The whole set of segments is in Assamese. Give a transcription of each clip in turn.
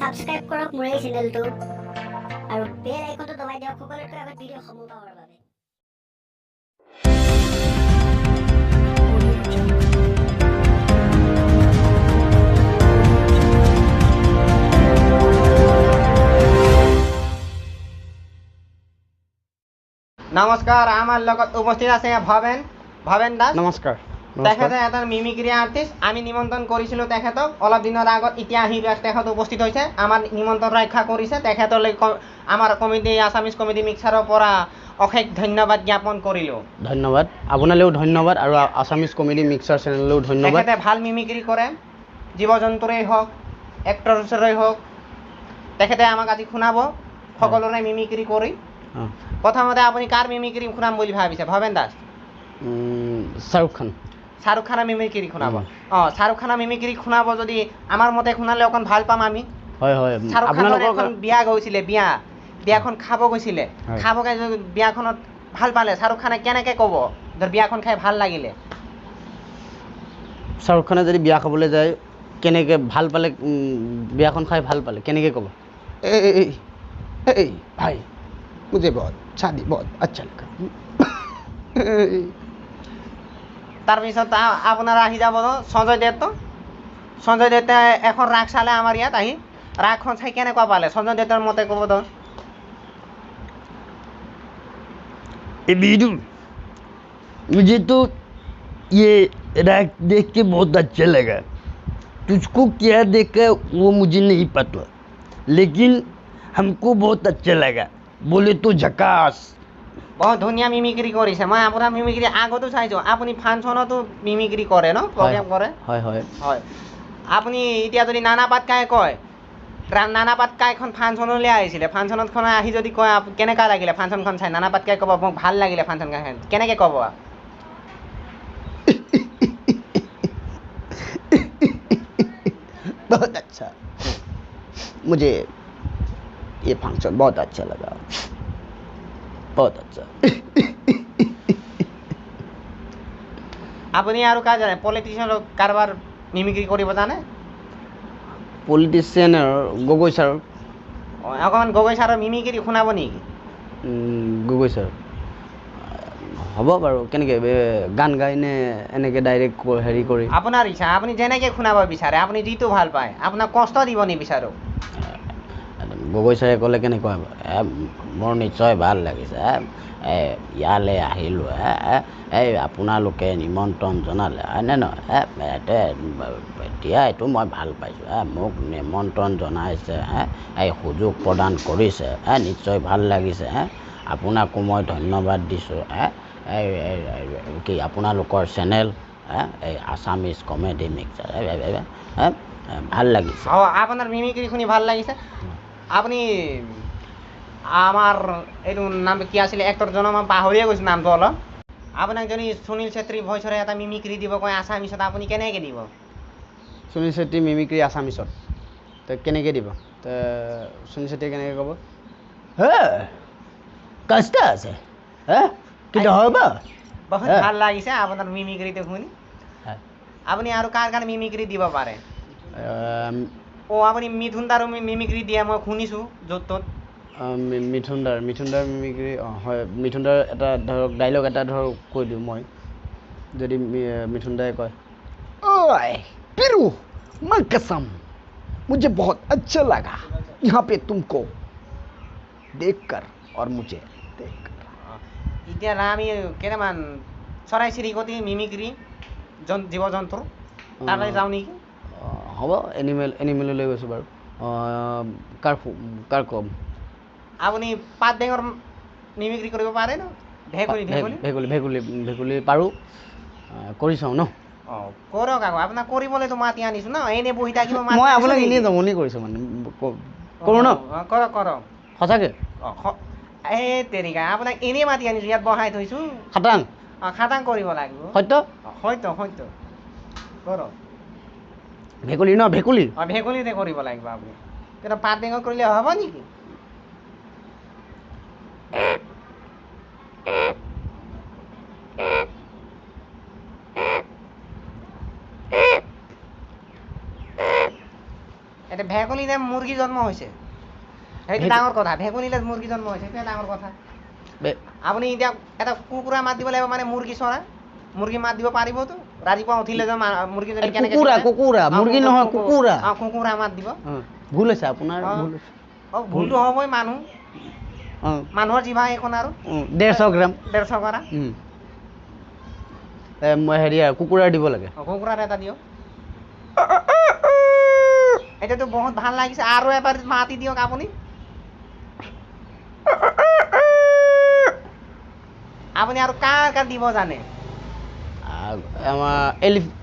সাবস্ক্ৰাইব কৰক মোৰ এই চেনেলটো আৰু বেল আইকনটো দবাই দিয়ক সকলোতকৈ আগত ভিডিঅ' সমূহ পাবৰ বাবে। নমস্কাৰ, আমাৰ লগত উপস্থিত আছে ভৱেন দাস। নমস্কাৰ। তেখেতে এটা মিমিক্ৰি আৰ্টিষ্ট। আমি নিমন্ত্ৰণ কৰিছিলোঁ তেখেতক অলপ দিনৰ আগত, এতিয়া আহি তেখেত উপস্থিত হৈছে। আমাৰ নিমন্ত্ৰণ ৰক্ষা কৰিছে। তেখেতলৈ আমাৰ কমিটি আছামিজ কমেডি মিক্সাৰৰ পৰা অশেষ ধন্যবাদ জ্ঞাপন কৰিলোঁ। ধন্যবাদ, আপোনালৈও ধন্যবাদ আৰু আছামিজ কমেডি মিক্সাৰ চেনেললৈও ধন্যবাদ। তেখেতে ভাল মিমিক্ৰি কৰে, জীৱ জন্তুৰেই হওক, এক্টৰছৰেই হওক। তেখেতে আমাক আজি শুনাব সকলোৰে মিমিক্ৰি কৰি। প্ৰথমতে আপুনি কাৰ মিমিক্ৰি শুনাম বুলি ভাবিছে ভৱেন দাস? শ্বাহৰুখ খান। শ্বাহৰুখ খানৰ মিমিক্ৰি শুনাব। শ্বাহৰুখ খানৰ মিমিক্ৰি শুনাব যদি আমাৰ মতে শুনালে অকণ ভাল পাম আমি। হয় হয়। শ্বাহৰুখ খানৰ এখন বিয়া গৈছিলে, বিয়াখন খাব গৈছিলে। খাব গৈ বিয়াখনত ভাল পালে। শ্বাহৰুখ খানে কেনেকৈ ক'ব ধৰ বিয়াখন খাই ভাল লাগিলে? শ্বাহৰুখ খানে যদি বিয়া খাবলৈ যায় কেনেকৈ ভাল পালে, বিয়াখন খাই ভাল পালে কেনেকৈ ক'ব? ভাই मुझे बहुत शादी बहुत अच्छा लगा। তাৰপিছত আপোনাৰ আহি যাব সঞ্জয় দত্ত। সঞ্জয় দত্তে এখন ৰাগ চালে আমাৰ ইয়াত আহি। ৰাগখন চাই কেনেকুৱা পালে সঞ্জয় দত্তৰ মতে ক'ব তো। मुझे तो ये रैक देख के बहुत अच्छा लगा। तुझको क्या देखा वो मुझे नहीं पता, लेकिन हमको बहुत अच्छा लगा। बोले तो झकास। বহুত ধুনীয়া মিমিক্ৰি কৰিছে। মই আপোনাৰ মিমিক্ৰি আগতো চাইছোঁ। আপুনি ফাংচনতো মিমিক্ৰি কৰে ন, প্ৰগ্ৰেম কৰে? হয় হয় হয়। আপুনি এতিয়া যদি নানা পাটকাই কয়, নানা পাটকাই এখন ফাংচনলৈ আহিছিলে, ফাংচনখন আহি যদি কয় কেনেকুৱা লাগিলে ফাংচনখন চাই, নানা পাটকাই ক'ব মোক ভাল লাগিলে ফাংচনখন চাই, কেনেকৈ ক'ব? बहुत अच्छा, मुझे ये फंक्शन बहुत अच्छा लगा, बहुत अच्छा। আপুনি আৰু কাৰ জানে? পলিটিচিয়ানৰ কাৰোবাৰ মিমিক্ৰি কৰিব জানে? পলিটিচিয়ানৰ গগৈ ছাৰ। অকণমান গগৈ ছাৰৰ মিমিক্ৰি শুনাব নেকি? গগৈ ছাৰ হ'ব বাৰু। কেনেকৈ গান গাইনে এনেকৈ ডাইৰেক্ট হেৰি কৰি? আপোনাৰ ইচ্ছা, আপুনি যেনেকৈ শুনাব বিচাৰে, আপুনি যিটো ভাল পায়। আপোনাক কষ্ট দিব নিবিচাৰোঁ। গগৈ ছাৰে ক'লে কেনেকুৱা হ'ব? মোৰ নিশ্চয় ভাল লাগিছে। ইয়ালৈ আহিলোঁ, এই আপোনালোকে নিমন্ত্ৰণ জনালে হয়নে নহয়? এতিয়া এইটো মই ভাল পাইছোঁ। মোক নিমন্ত্ৰণ জনাইছে, এই সুযোগ প্ৰদান কৰিছে, নিশ্চয় ভাল লাগিছে। আপোনাকো মই ধন্যবাদ দিছোঁ। কি আপোনালোকৰ চেনেল এই আছামিজ কমেডি মিক্সাৰ ভাল লাগিছে। আপোনাৰ মিমিক্ৰি শুনি ভাল লাগিছে। আপুনি আমাৰ এইটো নামটো কি আছিলে এক্টৰজনৰ, মই পাহৰিয়ে গৈছোঁ নামটো অলপ। আপোনাক যদি সুনীল চেত্ৰী ভইচৰে এটা মিমিক্ৰি দিব কয় আছামিছত, আপুনি কেনেকৈ দিব? সুনীল চেত্ৰী মিমিক্ৰি আছামিছত তো কেনেকৈ দিব? তো সুনীল চেত্ৰীয়ে কেনেকৈ ক'ব? কষ্ট আছে কিন্তু হ'ব। বহুত ভাল লাগিছে আপোনাৰ মিমিক্ৰিটো শুনি। আপুনি আৰু কাৰ কাৰ মিমিক্ৰি দিব পাৰে? আপুনি মিথুন দাৰো মিমিক্ৰি দিয়ে মই শুনিছোঁ য'ত ত'ত। মিথুন দাৰ মিমিক্ৰি হয়। মিথুন দাৰ এটা ধৰক ডাইলগ এটা ধৰক কৈ দিওঁ মই, যদি মিথুন দাই কয়, ओए पिरू मैं कसम मुझे बहुत अच्छा लगा यहाँ पे तुमको देखकर और मुझे देखकर। এতিয়া আমি কেইটামান চৰাই চিৰিকটি মিমিক্ৰি জীৱ জন্তুৰ তালৈ যাওঁ নেকি? হ'ব, এনিমেললৈ গৈছোঁ বাৰু। কাৰ ক'ম? আপুনি পাত বেঙৰ মিমিক্ৰি কৰিব পাৰে ন? ভেকুলী পাৰোঁ, কৰি চাওঁ ন? কৰক আকৌ, আপোনাক কৰিবলৈতো মাতি আনিছোঁ ন, এনেই বহি থাকিব। মই আপোনাক এনেই জমনি কৰিছোঁ মানে, কৰোঁ ন? কৰক সঁচাকৈ? এই তেৰিকা, আপোনাক এনেই মাতি আনিছোঁ, ইয়াত বহাই থৈছোঁ। খাটাং কৰিব লাগিব। সত্য কৰক। ভেকুলী ন? ভেকুলীতে কৰিব লাগিব আপুনি। কিন্তু পাত বেঙৰ কৰিলে হ'ব নেকি? এতিয়া ভেকুলীলে মুৰ্গী জন্ম হৈছে সেইটো ডাঙৰ কথা ভেকুলীলে মুৰ্গী জন্ম হৈছে সেইটোৱে ডাঙৰ কথা আপুনি এতিয়া এটা কুকুৰা মাত দিব লাগিব মানে মুৰ্গী চৰাই মুৰ্গী মাত দিব পাৰিবতো ৰাতিপুৱা উঠিলে যে মুৰ্গী যদি কেনেকৈ কুকুৰা মুৰ্গী নহয় কুকুৰা কুকুৰা মাত দিব ভুল হৈছে আপোনাৰ ভুল ভুলটো হ'বই মানুহৰ জিভা এখন আৰু 150 গ্ৰাম 150 গ্ৰাম হেৰি কুকুৰাৰ দিব লাগে কুকুৰাৰ এটা দিয়ক এতিয়াতো বহুত ভাল লাগিছে আৰু এবাৰ মাতি দিয়ক আপুনি আপুনি আৰু কাৰ দিব জানে আমাৰ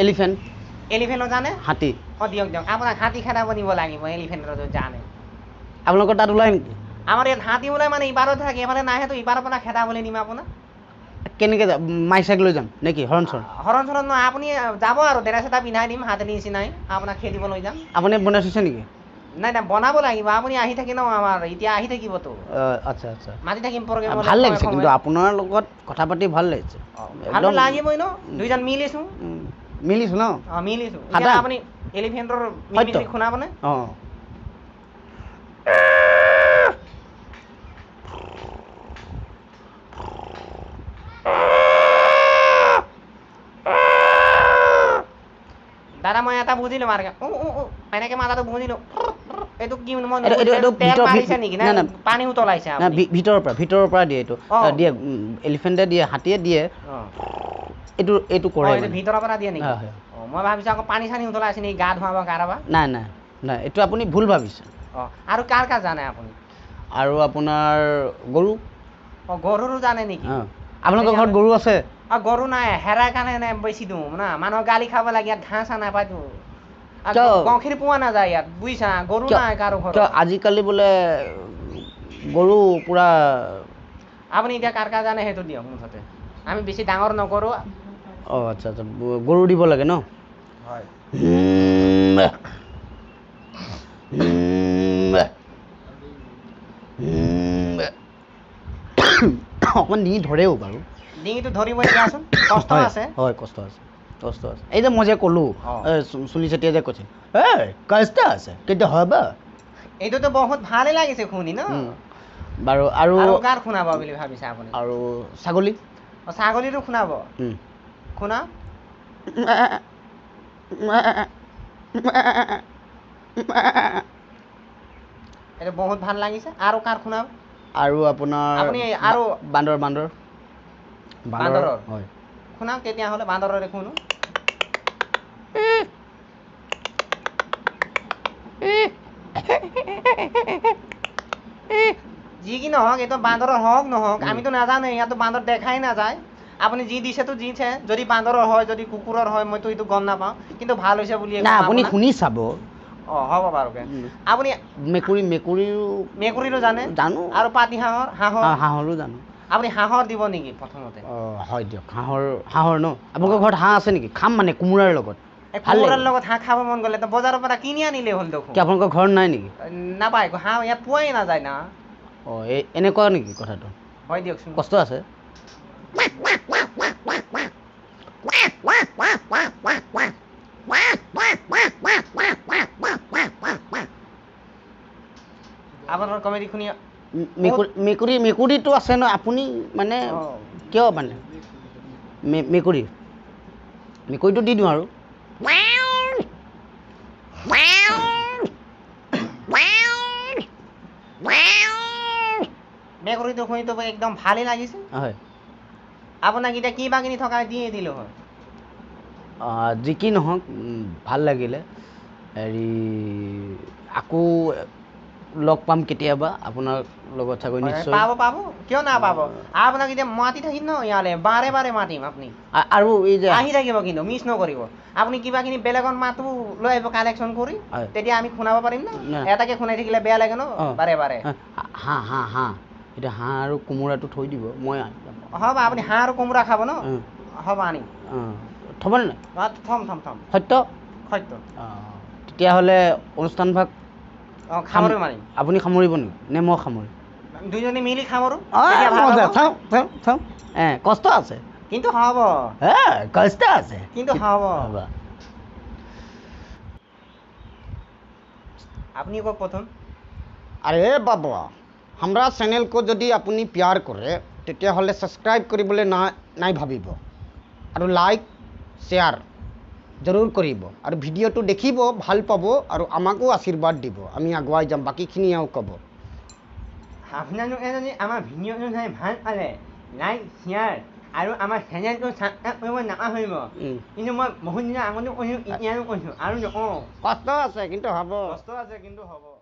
এলিফেণ্ট জানে হাতী দিয়ক আপোনাক হাতী খেদাব নিব লাগিব এলিফেণ্টৰ জানে আপোনালোকৰ তাত ওলাই নেকি আমাৰ ইয়াত হাতী ওলাই মানে ইপাৰত থাকে এফালে নাহেতো ইপাৰৰ পৰা খেদাবলৈ নিম আপোনাক কেনেকৈ মাই চাইক লৈ যাম নেকি হৰণ চৰণ নহয় আপুনি যাব আৰু ড্ৰেছ এটা পিন্ধাই দিম হাতেৰ নিচিনাই আপোনাক খেদিব লৈ যাম আপুনি বনাই থৈছে নেকি নাই বনাব লাগিব আপুনি আহি থাকি ন আমাৰ এতিয়া আহি থাকিবতো আচ্ছা মাতি থাকিম প্ৰগ্ৰেম ভাল লাগিছে কিন্তু আপোনাৰ লগত কথা পাতি ভাল লাগিছে ভাল লাগিবই ন দুইজন মিলিছো ন মিলিছো আপুনি এলিফেণ্টৰ শুনাবনে দাদা মই এটা বুজিলো মাৰ্কে এনেকে মাথাটো বুজিলো এইটো কি তেল মাৰিছে নেকি না পানী উতলাইছে ভিতৰৰ পৰা দিয়ে এইটো দিয়ে এলিফেণ্টে দিয়ে হাতীয়ে দিয়ে এইটো কৰে ভিতৰৰ পৰা দিয়ে নেকি মই ভাবিছো আকৌ পানী চানী উতলাইছে নেকি গা ধুৱাব কাৰোবা নাই এইটো আপুনি ভুল ভাবিছে আৰু কাৰ জানে আপুনি আৰু আপোনাৰ গৰু গৰুৰো জানে নেকি আপোনালোকৰ ঘৰত গৰু আছে গৰু নাই হেৰাই কাৰণে বেছি দিওঁ না মানুহৰ গালি খাব লাগে ইয়াত ঘাঁহ চাহ নাপায়তো গাখীৰ পোৱা নাযায় ইয়াত বুজিছা গৰু নাই কাৰো ঘৰত আজিকালি বোলে গৰু পুৰা আপুনি এতিয়া কাৰ জানে সেইটো দিয়ক মুঠতে আমি বেছি ডাঙৰ নকৰো আচ্ছা গৰু দিব লাগে ন হয় অকণমান ডিঙি ধৰেও বাৰু ডিঙিটো ধৰিবই দিয়াচোন কষ্ট আছে এই যে মই যে ক'লো চুলি চেতিয়া যে কৈছে কষ্ট আছে কিন্তু হ'ব এইটোতো বহুত ভালে লাগিছে শুনি ন বাৰু আৰু কাৰ শুনাব বুলি ভাবিছে আপুনি আৰু ছাগলী ছাগলীটো শুনাব শুনা এইটো বহুত ভাল লাগিছে আৰু কাৰ শুনাব আৰু আপোনাৰ আপুনি আৰু বান্দৰৰ হয় শুনাওক তেতিয়াহ'লে বান্দৰৰে শুনো যি কি নহওক এইটো বান্দৰৰ হওক নহওক আমিতো নাজানো ইয়াতো বান্দৰ দেখাই নাযায় আপুনি যি দিছেতো দিছে যদি বান্দৰৰ হয় যদি কুকুৰৰ হয় মইতো এইটো গম নাপাওঁ কিন্তু ভাল হৈছে বুলি আপুনি শুনি চাব হ'ব বাৰু আপুনি মেকুৰীৰো জানে জানো আৰু পাতি হাঁহৰো জানো আপুনি হাঁহৰ দিব নেকি প্ৰথমতে হয় দিয়ক হাঁহৰ ন আপোনালোকৰ ঘৰত হাঁহ আছে নেকি খাম মানে কোমোৰাৰ লগত কোমোৰাৰ লগত হাঁহ খাব মন গ'লে বজাৰৰ পৰা কিনি আনিলে হ'ল দেখোন কি আপোনালোকৰ ঘৰত নাই নেকি নাপায় হাঁহ ইয়াত পোৱাই নাযায় না এনেকুৱা নেকি কথাটো হয় দিয়কচোন কষ্ট আছে আপোনাৰ কমেডি শুনি মেকুৰীটো আছে ন আপুনি মানে কিয় মানে মেকুৰীটো দি দিওঁ আৰু মেকুৰীটো শুনিতো একদম ভালেই লাগিছে হয় আপোনাক এতিয়া কিবা কিনি থকা দিয়ে দিলোঁ হয় যি কি নহওক ভাল লাগিলে হেৰি আকৌ লগ পাম কেতিয়াবা আপোনাৰ লগত চাগৈ নিশ্চয় পাব কিয় নাপাব আপোনাক এতিয়া মাতি থাকিম ন ইয়ালৈ বাৰে বাৰে মাতিম আপুনি আৰু এই যে আহি থাকিব কিন্তু মিছ নকৰিব আপুনি কিবা কিনি বেলেগত মাতো লৈ আহিব কালেকশ্যন কৰি তেতিয়া আমি শুনাব পাৰিম ন এটাকে শুনাই থাকিলে বেয়া লাগে ন বাৰে বাৰে হাঁহ এতিয়া হাঁহ আৰু কোমোৰাটো থৈ দিব মই হ'ব আপুনি হাঁহ আৰু কোমোৰা খাব ন হ'ব আনিম থ'বনে নাই থম সত্য তেতিয়াহ'লে অনুষ্ঠানভাগ মাৰিম আপুনি সামৰিব নেকি নে মই সামৰিম দুইজনে মিলি খামৰো কষ্ট আছে কিন্তু হ'ব কষ্ট আছে কিন্তু হ'ব আপুনি কওক প্ৰথম আৰে বাবা हमरा চেনেলকো যদি আপুনি প্যাৰ কৰে তেতিয়াহ'লে ছাবস্ক্ৰাইব কৰিবলৈ নাই ভাবিব আৰু লাইক শ্বেয়াৰ জৰুৰ কৰিব আৰু ভিডিঅ'টো দেখিব ভাল পাব আৰু আমাকো আশীৰ্বাদ দিব আমি আগুৱাই যাম বাকীখিনিও ক'ব আপোনালোকে যদি আমাৰ ভিডিঅ'টো চাই ভাল পালে লাইক শ্বেয়াৰ আৰু আমাৰ চেনেলটো ছাবস্ক্ৰাইব কৰিব নাপাহৰিব কিন্তু মই বহুত দিনৰ আগতো কৈছোঁ এতিয়াও কৈছোঁ আৰু নকওঁ কষ্ট আছে কিন্তু হ'ব কষ্ট আছে কিন্তু হ'ব